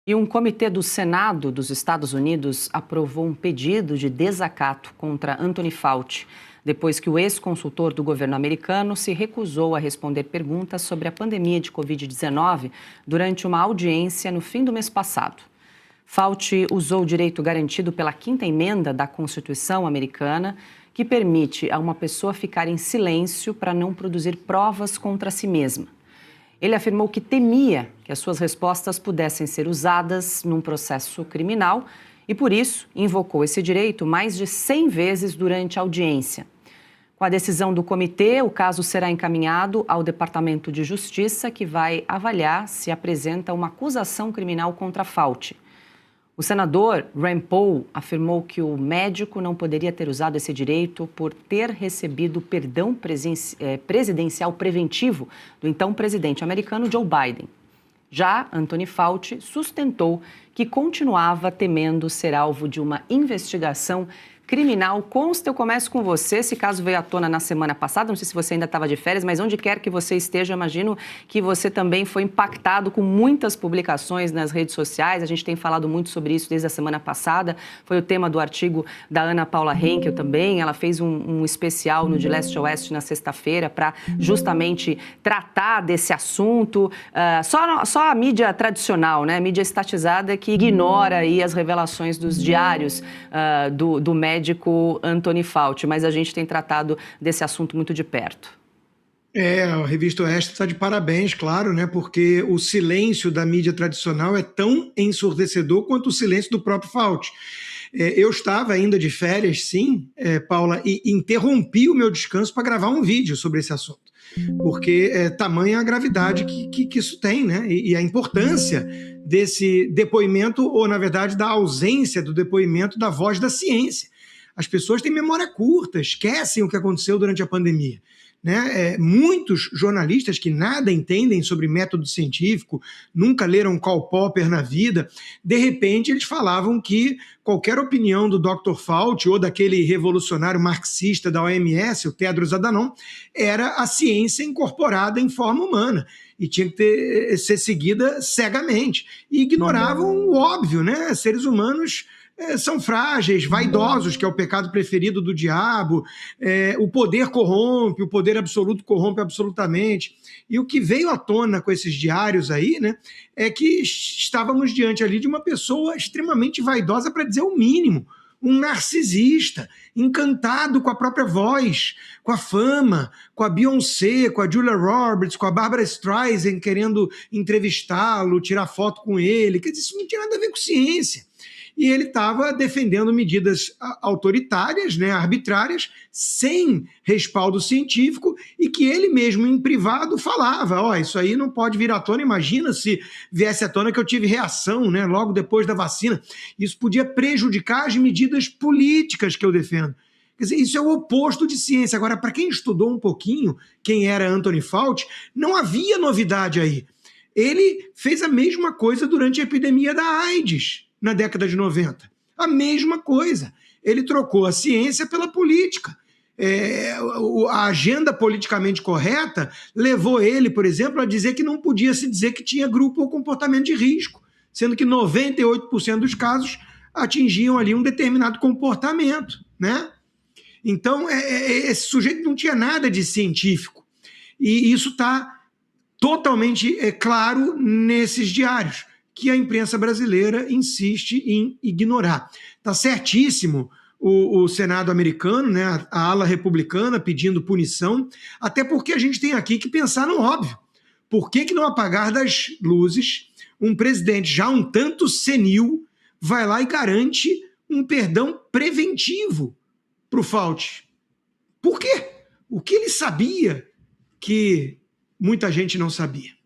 E um comitê do Senado dos Estados Unidos aprovou um pedido de desacato contra Anthony Fauci, depois que o ex-consultor do governo americano se recusou a responder perguntas sobre a pandemia de Covid-19 durante uma audiência no fim do mês passado. Fauci usou o direito garantido pela Quinta Emenda da Constituição americana, que permite a uma pessoa ficar em silêncio para não produzir provas contra si mesma. Ele afirmou que temia que as suas respostas pudessem ser usadas num processo criminal e, por isso, invocou esse direito mais de 100 vezes durante a audiência. Com a decisão do comitê, o caso será encaminhado ao Departamento de Justiça, que vai avaliar se apresenta uma acusação criminal contra Fauci. O senador Rand Paul afirmou que o médico não poderia ter usado esse direito por ter recebido perdão presidencial preventivo do então presidente americano Joe Biden. Já Anthony Fauci sustentou que continuava temendo ser alvo de uma investigação criminal. Consta, eu começo com você. Esse caso veio à tona na semana passada, não sei se você ainda estava de férias, mas onde quer que você esteja, imagino que você também foi impactado com muitas publicações nas redes sociais. A gente tem falado muito sobre isso desde a semana passada. Foi o tema do artigo da Ana Paula Henkel também. Ela fez um especial no De Leste a Oeste na sexta-feira para justamente tratar desse assunto. Só a mídia tradicional, né? A mídia estatizada que ignora aí as revelações dos diários do médico Anthony Fauci, mas a gente tem tratado desse assunto muito de perto. A Revista Oeste está de parabéns, claro, né? Porque o silêncio da mídia tradicional é tão ensurdecedor quanto o silêncio do próprio Fauci. Eu estava ainda de férias, sim, Paula, e interrompi o meu descanso para gravar um vídeo sobre esse assunto. Porque tamanha a gravidade que isso tem, né? E a importância desse depoimento, ou na verdade da ausência do depoimento da voz da ciência. As pessoas têm memória curta, esquecem o que aconteceu durante a pandemia. Né? Muitos jornalistas que nada entendem sobre método científico, nunca leram Karl Popper na vida, de repente eles falavam que qualquer opinião do Dr. Fauci ou daquele revolucionário marxista da OMS, o Tedros Adhanom, era a ciência incorporada em forma humana e tinha que ser seguida cegamente. E ignoravam o óbvio, né? Seres humanos são frágeis, vaidosos, que é o pecado preferido do diabo, o poder corrompe, o poder absoluto corrompe absolutamente. E o que veio à tona com esses diários aí, né, é que estávamos diante ali de uma pessoa extremamente vaidosa, para dizer o mínimo, um narcisista, encantado com a própria voz, com a fama, com a Beyoncé, com a Julia Roberts, com a Barbra Streisand querendo entrevistá-lo, tirar foto com ele. Quer dizer, isso não tinha nada a ver com ciência. E ele estava defendendo medidas autoritárias, né, arbitrárias, sem respaldo científico, e que ele mesmo em privado falava, isso aí não pode vir à tona, imagina se viesse à tona que eu tive reação, né, logo depois da vacina. Isso podia prejudicar as medidas políticas que eu defendo. Quer dizer, isso é o oposto de ciência. Agora, para quem estudou um pouquinho quem era Anthony Fauci, não havia novidade aí. Ele fez a mesma coisa durante a epidemia da AIDS, na década de 90. A mesma coisa. Ele trocou a ciência pela política. A agenda politicamente correta levou ele, por exemplo, a dizer que não podia se dizer que tinha grupo ou comportamento de risco, sendo que 98% dos casos atingiam ali um determinado comportamento, né? Então, esse sujeito não tinha nada de científico. E isso está totalmente claro nesses diários, que a imprensa brasileira insiste em ignorar. Está certíssimo o Senado americano, né, a ala republicana pedindo punição, até porque a gente tem aqui que pensar no óbvio. Por que não apagar das luzes um presidente já um tanto senil vai lá e garante um perdão preventivo para o Fauci? Por quê? O que ele sabia que muita gente não sabia?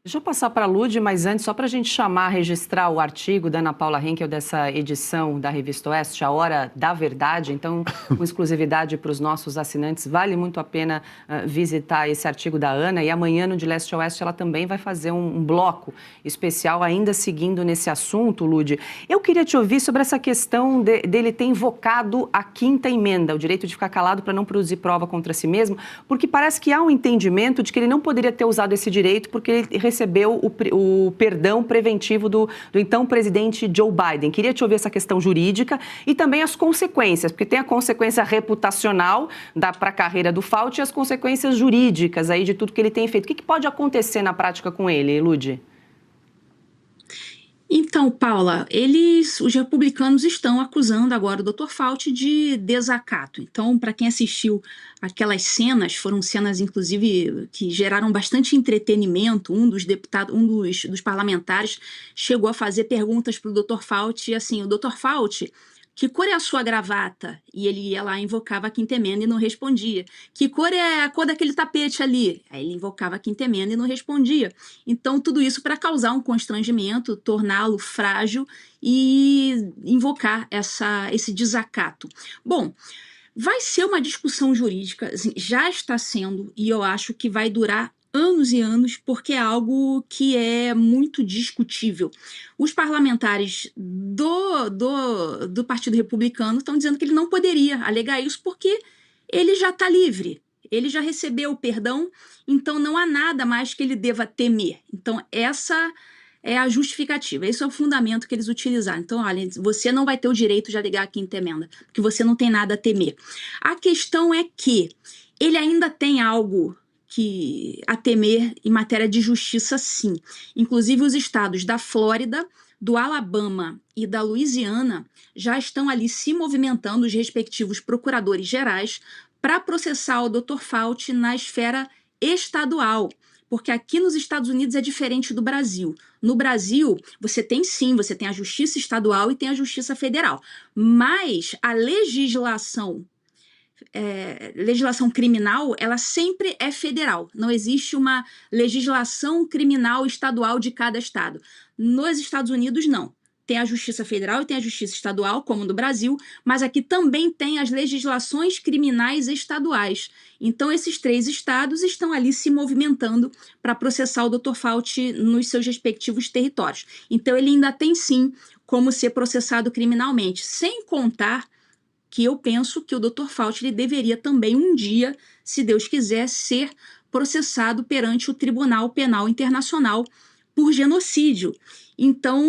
Deixa eu passar para a Lud, mas antes, só para a gente registrar o artigo da Ana Paula Henkel dessa edição da Revista Oeste, A Hora da Verdade. Então, com exclusividade para os nossos assinantes, vale muito a pena visitar esse artigo da Ana. E amanhã, no De Leste a Oeste, ela também vai fazer um bloco especial, ainda seguindo nesse assunto, Lud. Eu queria te ouvir sobre essa questão dele ter invocado a Quinta Emenda, o direito de ficar calado para não produzir prova contra si mesmo, porque parece que há um entendimento de que ele não poderia ter usado esse direito porque ele recebeu o perdão preventivo do então presidente Joe Biden. Queria te ouvir essa questão jurídica e também as consequências, porque tem a consequência reputacional para a carreira do Fauci e as consequências jurídicas aí de tudo que ele tem feito. O que pode acontecer na prática com ele, Lud? Então, Paula, os republicanos estão acusando agora o Dr. Fauci de desacato. Então, para quem assistiu aquelas cenas, foram cenas, inclusive, que geraram bastante entretenimento. Um dos deputados, dos parlamentares, chegou a fazer perguntas para o Dr. Fauci, assim, o Dr. Fauci, que cor é a sua gravata? E ele ia lá, invocava a quinta emenda e não respondia. Que cor é a cor daquele tapete ali? Aí ele invocava a quinta emenda e não respondia. Então, tudo isso para causar um constrangimento, torná-lo frágil e invocar esse desacato. Bom, vai ser uma discussão jurídica, assim, já está sendo, e eu acho que vai durar anos e anos, porque é algo que é muito discutível. Os parlamentares do Partido Republicano estão dizendo que ele não poderia alegar isso porque ele já está livre, ele já recebeu o perdão, então não há nada mais que ele deva temer. Então essa é a justificativa, esse é o fundamento que eles utilizaram. Então, olha, você não vai ter o direito de alegar a quinta emenda, porque você não tem nada a temer. A questão é que ele ainda tem algo a temer em matéria de justiça, sim. Inclusive, os estados da Flórida, do Alabama e da Louisiana já estão ali se movimentando, os respectivos procuradores gerais, para processar o Dr. Fauci na esfera estadual. Porque aqui nos Estados Unidos é diferente do Brasil. No Brasil, você tem a justiça estadual e tem a justiça federal. Mas a legislação criminal, ela sempre é federal. Não existe uma legislação criminal estadual de cada estado. Nos Estados Unidos, não. Tem a justiça federal e tem a justiça estadual, como no Brasil, mas aqui também tem as legislações criminais estaduais. Então, esses 3 estados estão ali se movimentando para processar o Dr. Fauci nos seus respectivos territórios. Então, ele ainda tem, sim, como ser processado criminalmente, sem contar que eu penso que o Dr. Fauci ele deveria também um dia, se Deus quiser, ser processado perante o Tribunal Penal Internacional por genocídio. Então,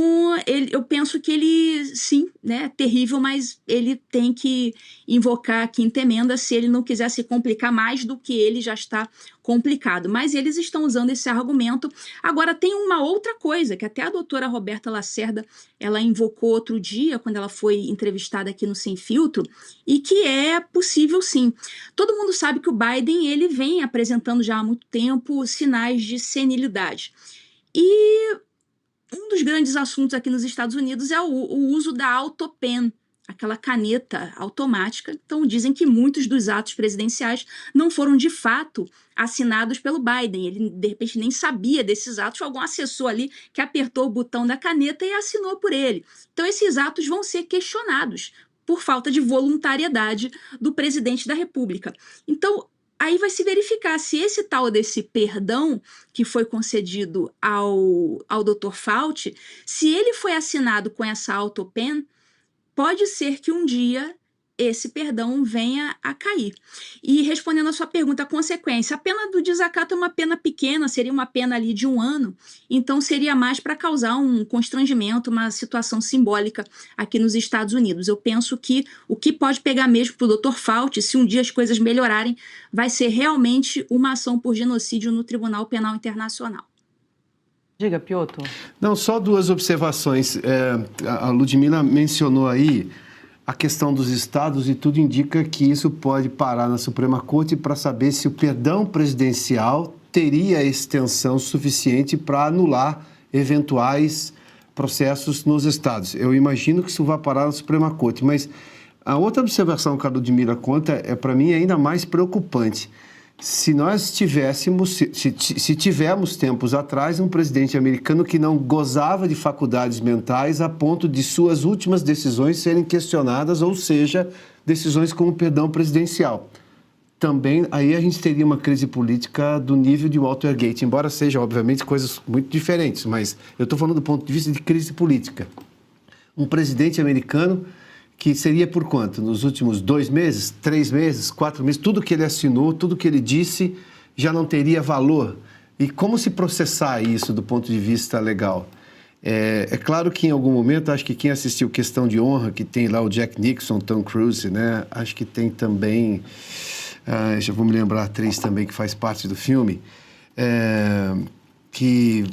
eu penso que ele, sim, né, é terrível, mas ele tem que invocar a quinta emenda se ele não quiser se complicar mais do que ele já está complicado. Mas eles estão usando esse argumento. Agora, tem uma outra coisa, que até a doutora Roberta Lacerda, ela invocou outro dia, quando ela foi entrevistada aqui no Sem Filtro, e que é possível, sim. Todo mundo sabe que o Biden, ele vem apresentando já há muito tempo sinais de senilidade. E um dos grandes assuntos aqui nos Estados Unidos é o uso da AutoPen, aquela caneta automática. Então, dizem que muitos dos atos presidenciais não foram, de fato, assinados pelo Biden. Ele, de repente, nem sabia desses atos. Algum assessor ali que apertou o botão da caneta e assinou por ele. Então, esses atos vão ser questionados por falta de voluntariedade do presidente da República. Então, aí vai se verificar se esse tal desse perdão que foi concedido ao Dr. Fauci, se ele foi assinado com essa AutoPen, pode ser que um dia esse perdão venha a cair. E respondendo a sua pergunta, a consequência, a pena do desacato é uma pena pequena, seria uma pena ali de 1 ano, então seria mais para causar um constrangimento, uma situação simbólica aqui nos Estados Unidos. Eu penso que o que pode pegar mesmo para o Dr. Fauci, se um dia as coisas melhorarem, vai ser realmente uma ação por genocídio no Tribunal Penal Internacional. Diga, Piotr. Não, só 2 observações. A Ludmila mencionou aí a questão dos estados e tudo indica que isso pode parar na Suprema Corte para saber se o perdão presidencial teria extensão suficiente para anular eventuais processos nos estados. Eu imagino que isso vai parar na Suprema Corte, mas a outra observação que a Ludmila conta para mim ainda mais preocupante. Se nós tivéssemos, se tivermos tempos atrás um presidente americano que não gozava de faculdades mentais a ponto de suas últimas decisões serem questionadas, ou seja, decisões como perdão presidencial. Também aí a gente teria uma crise política do nível de Watergate, embora seja, obviamente, coisas muito diferentes, mas eu estou falando do ponto de vista de crise política. Um presidente americano que seria por quanto? Nos últimos 2 meses, 3 meses, 4 meses, tudo que ele assinou, tudo que ele disse já não teria valor E como se processar isso do ponto de vista legal? É claro que em algum momento, acho que quem assistiu Questão de Honra, que tem lá o Jack Nixon, Tom Cruise, né? Acho que tem também, já vou me lembrar a atriz também que faz parte do filme, que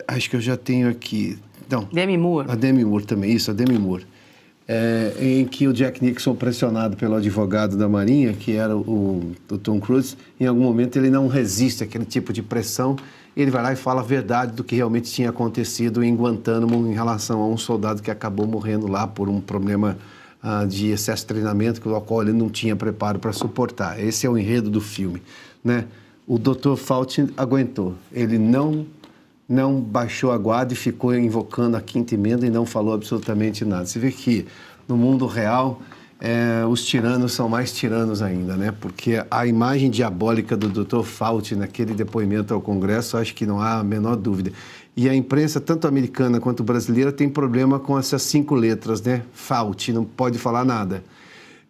acho que eu já tenho aqui... Não, Demi Moore. A Demi Moore também, isso, a Demi Moore. Em que o Jack Nixon, pressionado pelo advogado da Marinha, que era o Tom Cruise, em algum momento ele não resiste àquele tipo de pressão, ele vai lá e fala a verdade do que realmente tinha acontecido em Guantánamo em relação a um soldado que acabou morrendo lá por um problema de excesso de treinamento, com o qual ele não tinha preparo para suportar. Esse é o enredo do filme, né? O Dr. Fauci aguentou, ele não baixou a guarda e ficou invocando a quinta emenda e não falou absolutamente nada. Você vê que no mundo real os tiranos são mais tiranos ainda, né? Porque a imagem diabólica do Dr. Fauci naquele depoimento ao Congresso, acho que não há a menor dúvida. E a imprensa, tanto americana quanto brasileira, tem problema com essas 5 letras, né? Fauci, não pode falar nada.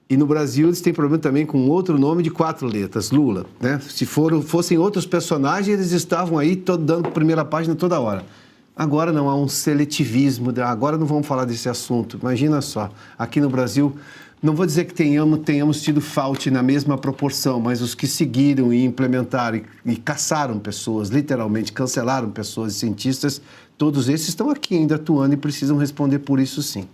E no Brasil eles têm problema também com outro nome de 4 letras, Lula, né? Se fossem outros personagens, eles estavam aí dando primeira página toda hora. Agora não, há um seletivismo, agora não vamos falar desse assunto. Imagina só, aqui no Brasil, não vou dizer que tenhamos tido Fauci na mesma proporção, mas os que seguiram e implementaram e caçaram pessoas, literalmente cancelaram pessoas e cientistas, todos esses estão aqui ainda atuando e precisam responder por isso sim.